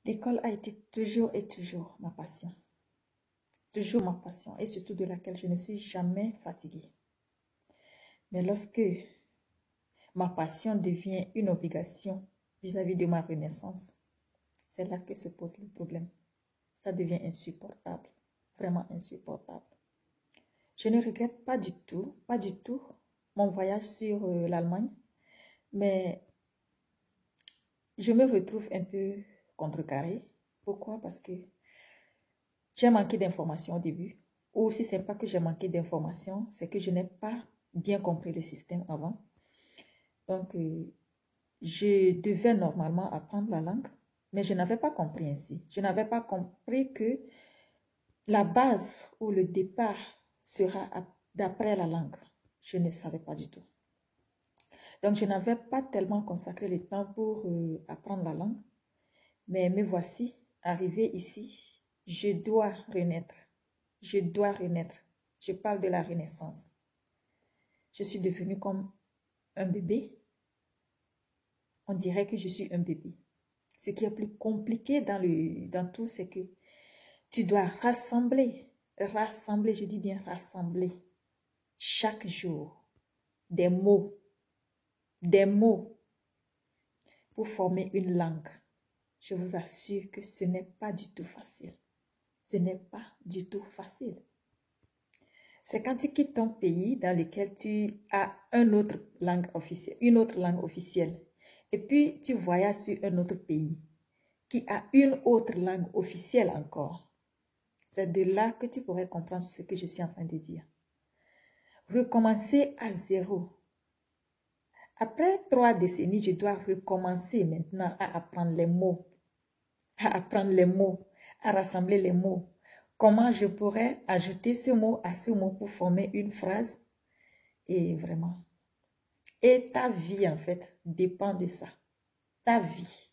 L'école a été toujours et toujours ma passion. Toujours ma passion et surtout de laquelle je ne suis jamais fatiguée. Mais lorsque ma passion devient une obligation vis-à-vis de ma renaissance, c'est là que se pose le problème. Ça devient insupportable, vraiment insupportable. Je ne regrette pas du tout, mon voyage sur l'Allemagne, mais je me retrouve un peu contrecarrée. Pourquoi? Parce que j'ai manqué d'informations au début. Ou si ce n'est pas que j'ai manqué d'informations, c'est que je n'ai pas bien compris le système avant. Donc, je devais normalement apprendre la langue, mais je n'avais pas compris ainsi. Je n'avais pas compris que la base ou le départ sera d'après la langue. Je ne savais pas du tout. Donc, je n'avais pas tellement consacré le temps pour apprendre la langue. Mais me voici arrivée ici. Je dois renaître. Je dois renaître. Je parle de la renaissance. Je suis devenue comme un bébé. On dirait que je suis un bébé. Ce qui est plus compliqué dans tout, c'est que tu dois rassembler, je dis bien rassembler, chaque jour, des mots pour former une langue. Je vous assure que ce n'est pas du tout facile. Ce n'est pas du tout facile. C'est quand tu quittes ton pays dans lequel tu as une autre langue officielle, et puis tu voyages sur un autre pays qui a une autre langue officielle encore. C'est de là que tu pourrais comprendre ce que je suis en train de dire. Recommencer à zéro. Après 3 décennies, je dois recommencer maintenant à apprendre les mots, à rassembler les mots. Comment je pourrais ajouter ce mot à ce mot pour former une phrase? Et vraiment. Et ta vie, en fait, dépend de ça. Ta vie.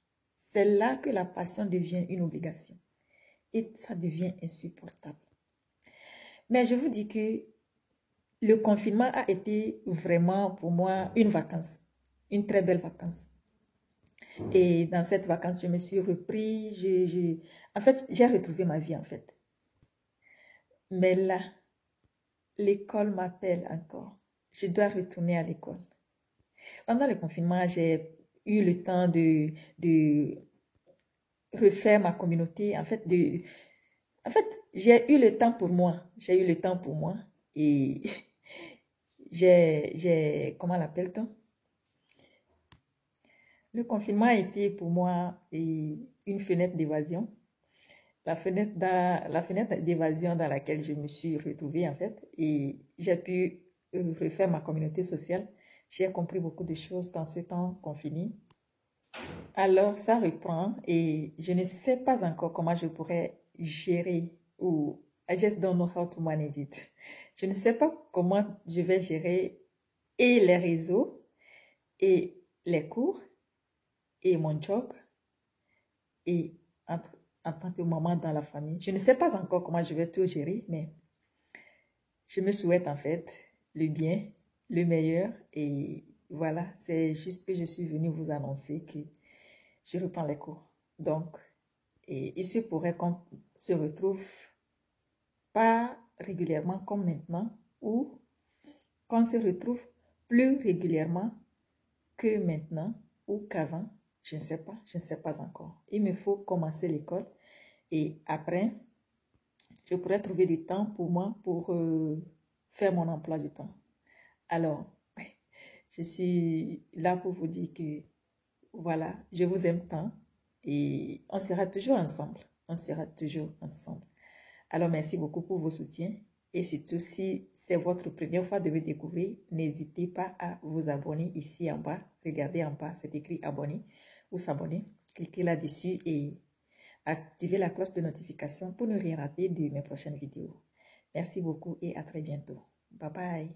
C'est là que la passion devient une obligation. Et ça devient insupportable. Mais je vous dis que le confinement a été vraiment pour moi une vacance. Une très belle vacance. Et dans cette vacance, je me suis repris. En fait, j'ai retrouvé ma vie, en fait. Mais là, l'école m'appelle encore. Je dois retourner à l'école. Pendant le confinement, j'ai eu le temps de refaire ma communauté. En fait, j'ai eu le temps pour moi. J'ai eu le temps pour moi. Et comment l'appelle-t-on? Le confinement a été pour moi une fenêtre d'évasion. La fenêtre d'évasion dans laquelle je me suis retrouvée, en fait. Et j'ai pu refaire ma communauté sociale. J'ai compris beaucoup de choses dans ce temps confiné. Alors, ça reprend et je ne sais pas encore comment je pourrais gérer ou I just don't know how to manage it. Je ne sais pas comment je vais gérer et les réseaux et les cours et mon job et en tant que maman dans la famille. Je ne sais pas encore comment je vais tout gérer, mais je me souhaite en fait le bien, le meilleur et voilà, c'est juste que je suis venue vous annoncer que je reprends les cours. Donc, il se pourrait qu'on se retrouve pas régulièrement comme maintenant ou qu'on se retrouve plus régulièrement que maintenant ou qu'avant. Je ne sais pas encore. Il me faut commencer l'école et après, je pourrais trouver du temps pour moi pour faire mon emploi du temps. Alors, je suis là pour vous dire que voilà, je vous aime tant et on sera toujours ensemble. On sera toujours ensemble. Alors, merci beaucoup pour vos soutiens. Et surtout, si c'est votre première fois de me découvrir, n'hésitez pas à vous abonner ici en bas. Regardez en bas, c'est écrit abonner ou s'abonner. Cliquez là-dessus et activez la cloche de notification pour ne rien rater de mes prochaines vidéos. Merci beaucoup et à très bientôt. Bye bye.